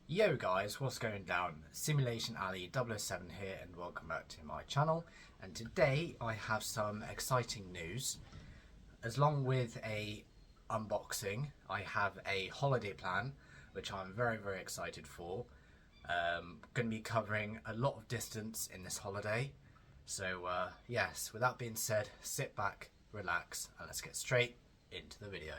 Yo guys, what's going down? Simulation Alley 007 here and welcome back to my channel. And today I have some exciting news. As long with a unboxing, I have a holiday plan which I'm very excited for. Going to be covering a lot of distance in this holiday. So yes, with that being said, sit back, relax and let's get straight into the video.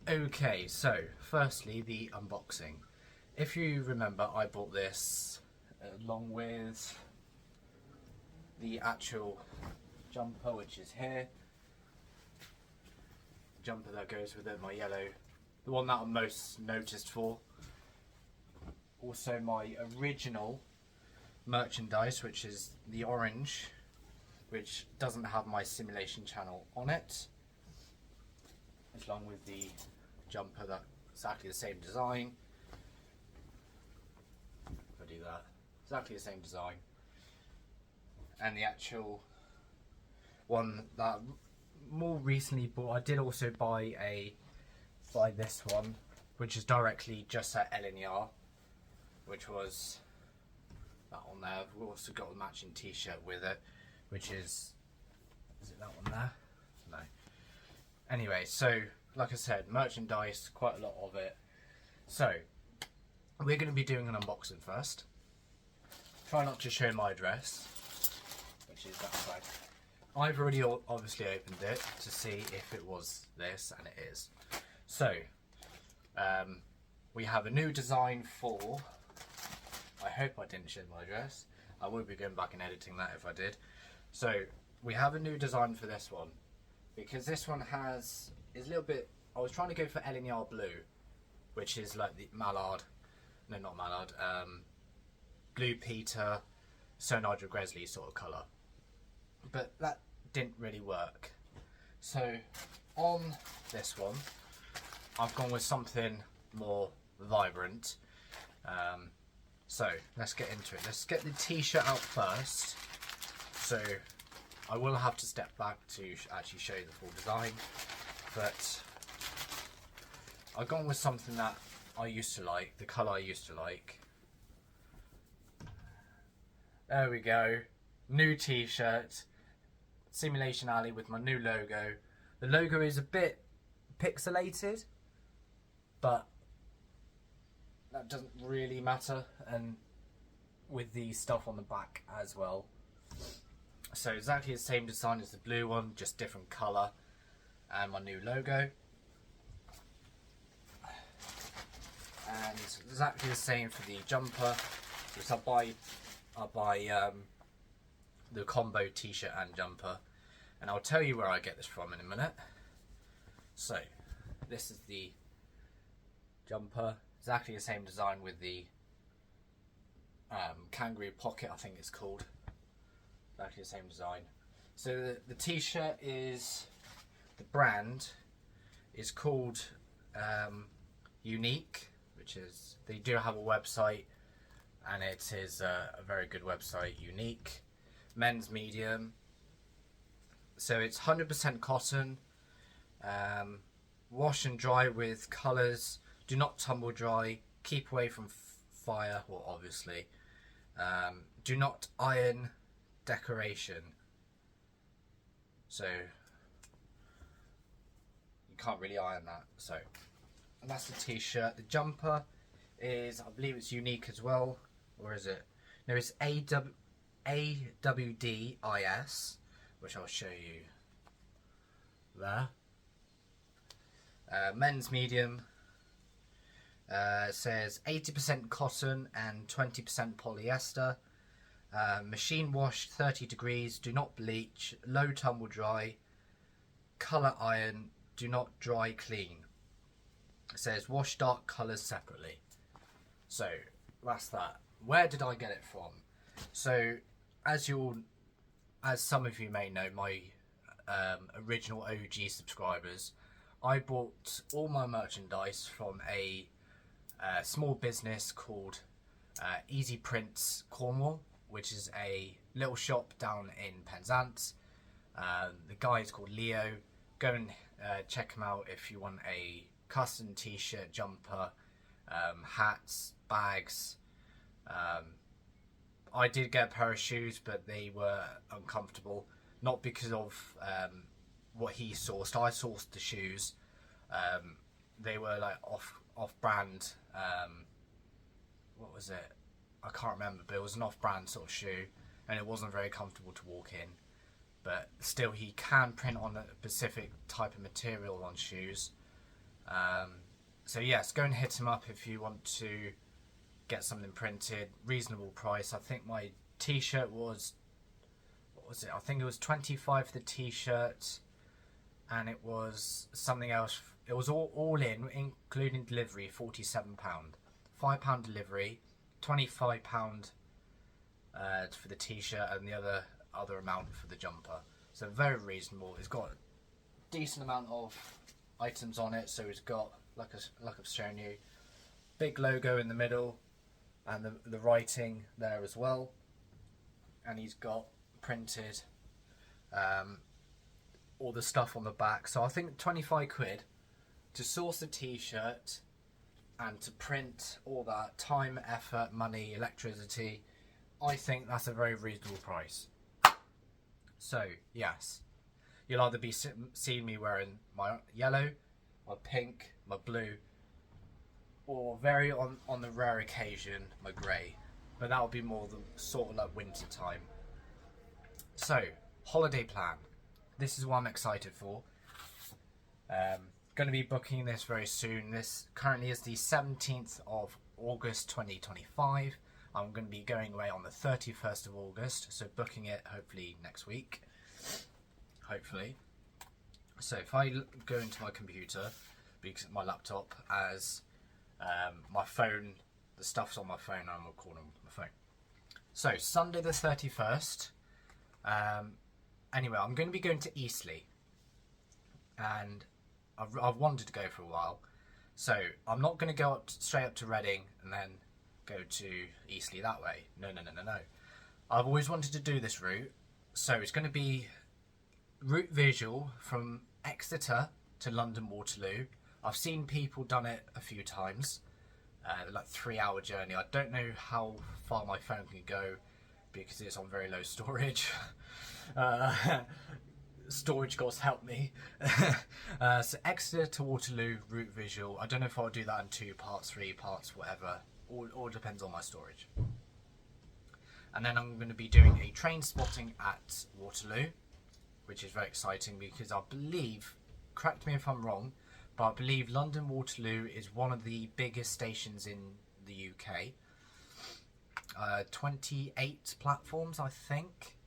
Okay, so firstly the unboxing. If you remember, I bought this along with the actual jumper, which is here. The jumper that goes with it, my yellow, the one that I'm most noticed for. Also my original merchandise, which is the orange, which doesn't have my simulation channel on it, along with the jumper that's exactly the same design. If I do that, exactly the same design. And the actual one that more recently bought, I did also buy this one, which is directly just at ALLI, which was that one there. We've also got a matching t-shirt with it, which is it that one there? No. Anyway, so like I said, merchandise, quite a lot of it. So we're going to be doing an unboxing first. Try not to show my address, which is that side. I've already obviously opened it to see if it was this, and it is. So we have a new design for, I hope I didn't show my address. I would be going back and editing that if I did. So we have a new design for this one, because this one is a little bit, I was trying to go for ALLI blue, which is like the mallard, no not mallard, blue Peter, Sir Nigel Gresley sort of colour. But that didn't really work. So on this one, I've gone with something more vibrant. So let's get into it. Let's get the t-shirt out first. So I will have to step back to actually show you the full design, but I've gone with something that I used to like, the colour I used to like. There we go, new t-shirt, Simulation Alley with my new logo. The logo is a bit pixelated, but that doesn't really matter, and with the stuff on the back as well. So exactly the same design as the blue one, just different colour, and my new logo. And exactly the same for the jumper, which I'll buy the combo t-shirt and jumper, and I'll tell you where I get this from in a minute. So this is the jumper, exactly the same design with the kangaroo pocket, I think it's called. Exactly the same design. So the t-shirt is, the brand is called Unique, which is, they do have a website, and it is a very good website. Unique, men's medium. So it's 100% cotton, wash and dry with colours, do not tumble dry, keep away from fire, well obviously, do not iron, decoration. So you can't really iron that. So, and that's the t-shirt. The jumper is, I believe it's Unique as well, or is it? There is AWDIS, which I'll show you there. Men's medium. Says 80% cotton and 20% polyester. Machine washed 30 degrees. Do not bleach. Low tumble dry. Colour iron. Do not dry clean. It says wash dark colours separately. So that's that. Where did I get it from? So as some of you may know, my original OG subscribers, I bought all my merchandise from a small business called Easy Prints Cornwall, which is a little shop down in Penzance. The guy is called Leo. Go and check him out if you want a custom t-shirt, jumper, hats, bags. I did get a pair of shoes, but they were uncomfortable. Not because of what he sourced. I sourced the shoes. They were like off-brand. What was it? I can't remember, but it was an off-brand sort of shoe, and it wasn't very comfortable to walk in. But still, he can print on a specific type of material on shoes. So yes, go and hit him up if you want to get something printed. Reasonable price. I think my t-shirt was, what was it? I think it was 25 for the t-shirt, and it was something else. It was all in, including delivery, £47. £5 delivery, £25 for the t-shirt, and the other amount for the jumper. So very reasonable. It's got a decent amount of items on it. So it's got, like I've shown you, big logo in the middle, and the writing there as well. And he's got printed all the stuff on the back. So I think 25 quid to source a t-shirt and to print all that, time, effort, money, electricity. I think that's a very reasonable price. So yes, you'll either be seeing me wearing my yellow, my pink, my blue, or very on the rare occasion my grey, but that will be more the sort of like winter time. So holiday plan. This is what I'm excited for. Going to be booking this very soon. This currently is the 17th of August 2025. I'm going to be going away on the 31st of August, so booking it hopefully next week. Hopefully. So if I go into my computer, because my laptop, as my phone, the stuff's on my phone, I'm recording on my phone. So Sunday the 31st. Anyway, I'm going to be going to Eastleigh, and I've wanted to go for a while. So I'm not going to go straight up to Reading and then go to Eastleigh that way. No. I've always wanted to do this route. So it's going to be route visual from Exeter to London Waterloo. I've seen people done it a few times, like 3-hour journey. I don't know how far my phone can go because it's on very low storage. Storage gods help me. So Exeter to Waterloo route visual. I don't know if I'll do that in 2 parts, 3 parts, whatever. All depends on my storage. And then I'm going to be doing a train spotting at Waterloo, which is very exciting because I believe, correct me if I'm wrong, but I believe London Waterloo is one of the biggest stations in the UK. 28 platforms, I think.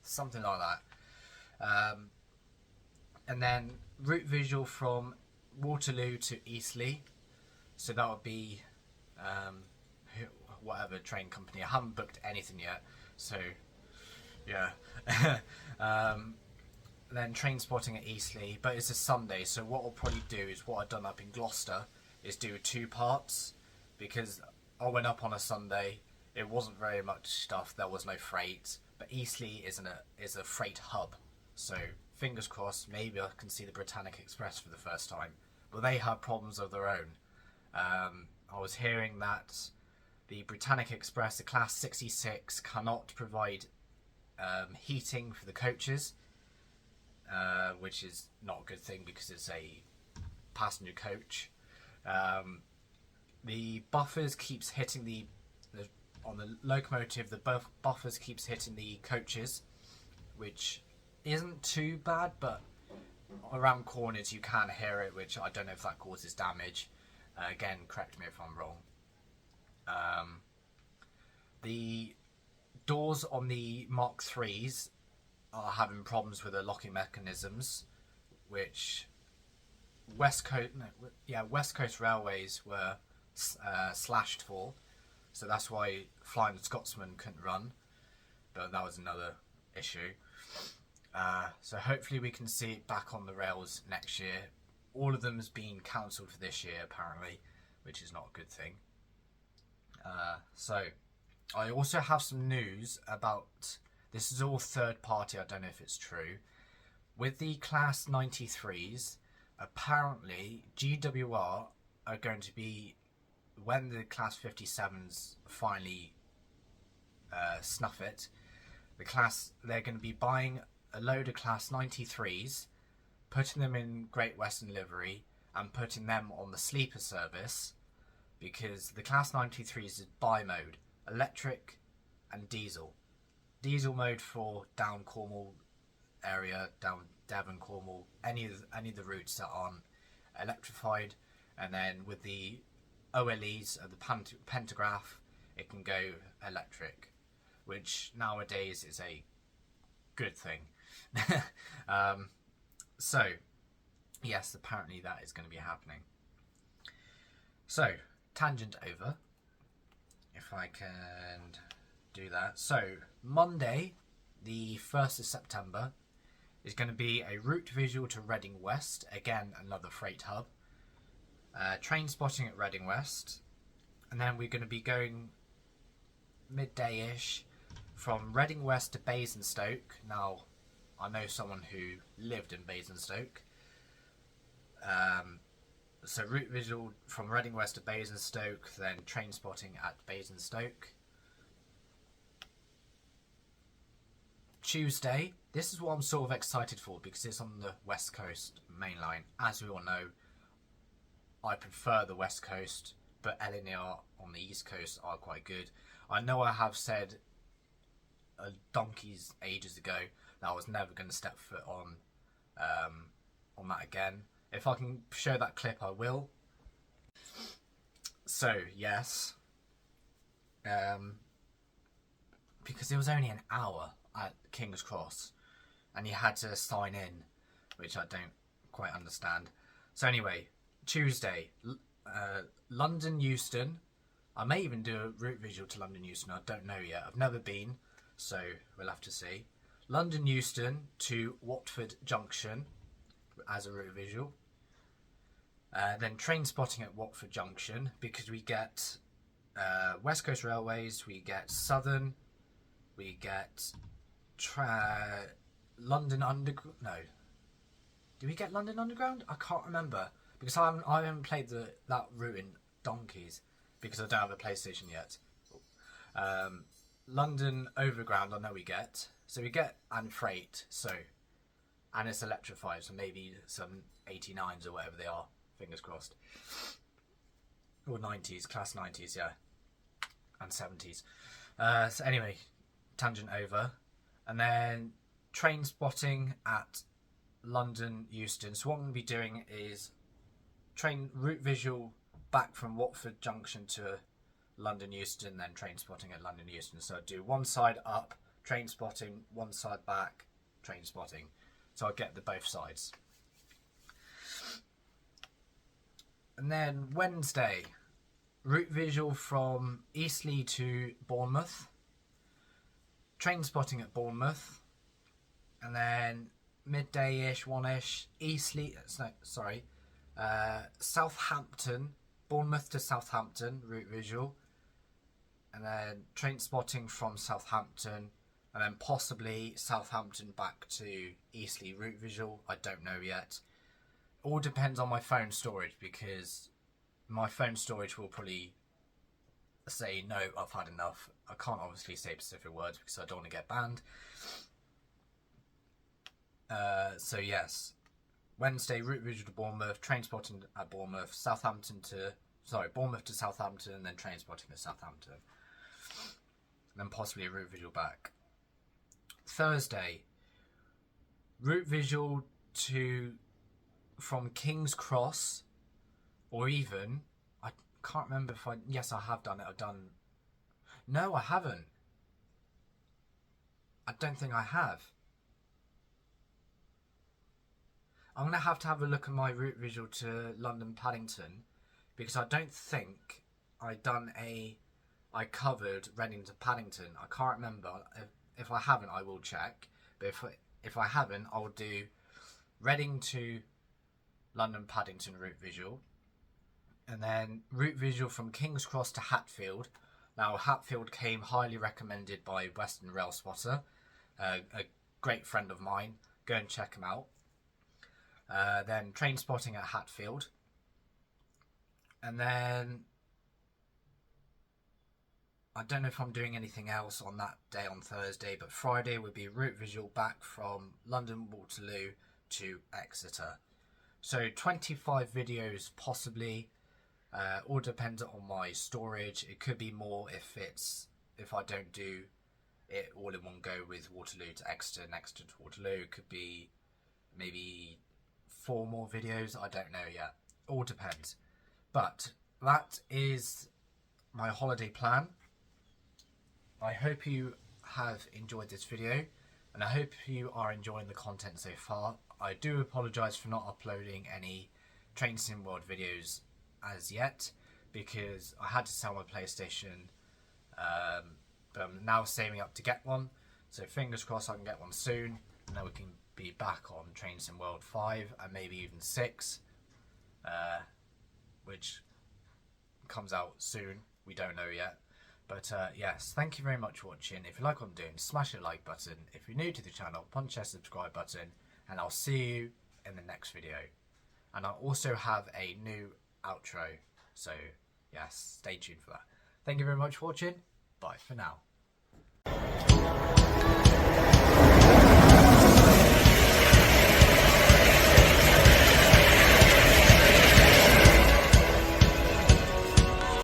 Something like that. And then route visual from Waterloo to Eastleigh. So that would be whatever train company. I haven't booked anything yet. So yeah. Then train spotting at Eastleigh, but it's a Sunday, so what I'll probably do is what I've done up in Gloucester is do 2 parts, because I went up on a Sunday, it wasn't very much stuff, there was no freight, but Eastleigh is a freight hub, so fingers crossed, maybe I can see the Britannic Express for the first time, but they have problems of their own. I was hearing that the Britannic Express, the Class 66, cannot provide heating for the coaches, which is not a good thing because it's a passenger coach. The buffers keeps hitting the on the locomotive, the buffers keeps hitting the coaches, which isn't too bad, but around corners you can hear it, which I don't know if that causes damage. Again, correct me if I'm wrong. The doors on the Mark IIIs are having problems with the locking mechanisms, which West Coast Railways were slashed for, so that's why Flying Scotsman couldn't run, but that was another issue. So hopefully we can see it back on the rails next year. All of them has been cancelled for this year apparently, which is not a good thing. So I also have some news about, this is all third party, I don't know if it's true. With the Class 93s, apparently GWR are going to be, when the Class 57s finally snuff it, they're going to be buying a load of Class 93s, putting them in Great Western livery and putting them on the sleeper service, because the Class 93s is bi-mode, electric and diesel. Diesel mode for down Cornwall area, down Devon, Cornwall, any of the routes that aren't electrified, and then with the OLEs, the pantograph, it can go electric, which nowadays is a good thing. So yes, apparently that is going to be happening. So tangent over, if I can do that. So Monday the 1st of September is going to be a route visual to Reading West, again another freight hub, train spotting at Reading West, and then we're going to be going midday-ish from Reading West to Basingstoke. Now I know someone who lived in Basingstoke, so route visual from Reading West to Basingstoke, then train spotting at Basingstoke. Tuesday, this is what I'm sort of excited for because it's on the West Coast main line. As we all know, I prefer the West Coast, but LNR on the East Coast are quite good. I know I have said donkeys ages ago that I was never going to step foot on that again. If I can show that clip, I will. So yes, because it was only an hour at King's Cross and you had to sign in, which I don't quite understand. So anyway, Tuesday, London Euston. I may even do a route visual to London Euston, I don't know yet. I've never been, so we'll have to see. London Euston to Watford Junction as a route visual. Then train spotting at Watford Junction, because we get West Coast Railways, we get Southern, we get London Underground. No, do we get London Underground? I can't remember because I haven't played that route in donkeys because I don't have a PlayStation yet. London Overground I know we get, so we get, and freight, so, and it's electrified, so maybe some 89s or whatever they are, fingers crossed, or 90s, class 90s, yeah, and 70s. So anyway, tangent over. And then train spotting at London Euston. So what I'm going to be doing is train route visual back from Watford Junction to London Euston, then train spotting at London Euston. So I do one side up, train spotting, one side back, train spotting. So I get the both sides. And then Wednesday, route visual from Eastleigh to Bournemouth, train spotting at Bournemouth, and then midday-ish, one-ish, Southampton, Bournemouth to Southampton, route visual, and then train spotting from Southampton, and then possibly Southampton back to Eastleigh, route visual, I don't know yet. All depends on my phone storage, because my phone storage will probably say, no, I've had enough. I can't obviously say specific words because I don't want to get banned. So yes, Wednesday, route visual to Bournemouth, train spotting at Bournemouth, Bournemouth to Southampton, and then train spotting to Southampton. then possibly a route visual back. Thursday, route visual from King's Cross, or even, I can't remember if yes, I have done it. No, I haven't. I don't think I have. I'm going to have a look at my route visual to London Paddington, because I don't think I covered Reading to Paddington. I can't remember. If I haven't, I will check. But if I haven't, I'll do Reading to London Paddington route visual, and then route visual from King's Cross to Hatfield. Now, Hatfield came highly recommended by Western Rail Spotter, a great friend of mine. Go and check him out. Then Trainspotting at Hatfield, and then I don't know if I'm doing anything else on that day on Thursday, but Friday would be route visual back from London Waterloo to Exeter. So 25 videos possibly, all dependent on my storage. It could be more if I don't do it all in one go with Waterloo to Exeter and Exeter to Waterloo. It could be maybe 4 more videos. I don't know yet. All depends. But that is my holiday plan. I hope you have enjoyed this video, and I hope you are enjoying the content so far. I do apologise for not uploading any Train Sim World videos as yet, because I had to sell my PlayStation, but I'm now saving up to get one, so fingers crossed I can get one soon, and then we can be back on Train Sim World 5 and maybe even 6, which comes out soon. We don't know yet. But yes, thank you very much for watching. If you like what I'm doing, smash the like button. If you're new to the channel, punch that subscribe button, and I'll see you in the next video. And I'll also have a new outro, so yes, stay tuned for that. Thank you very much for watching. Bye for now.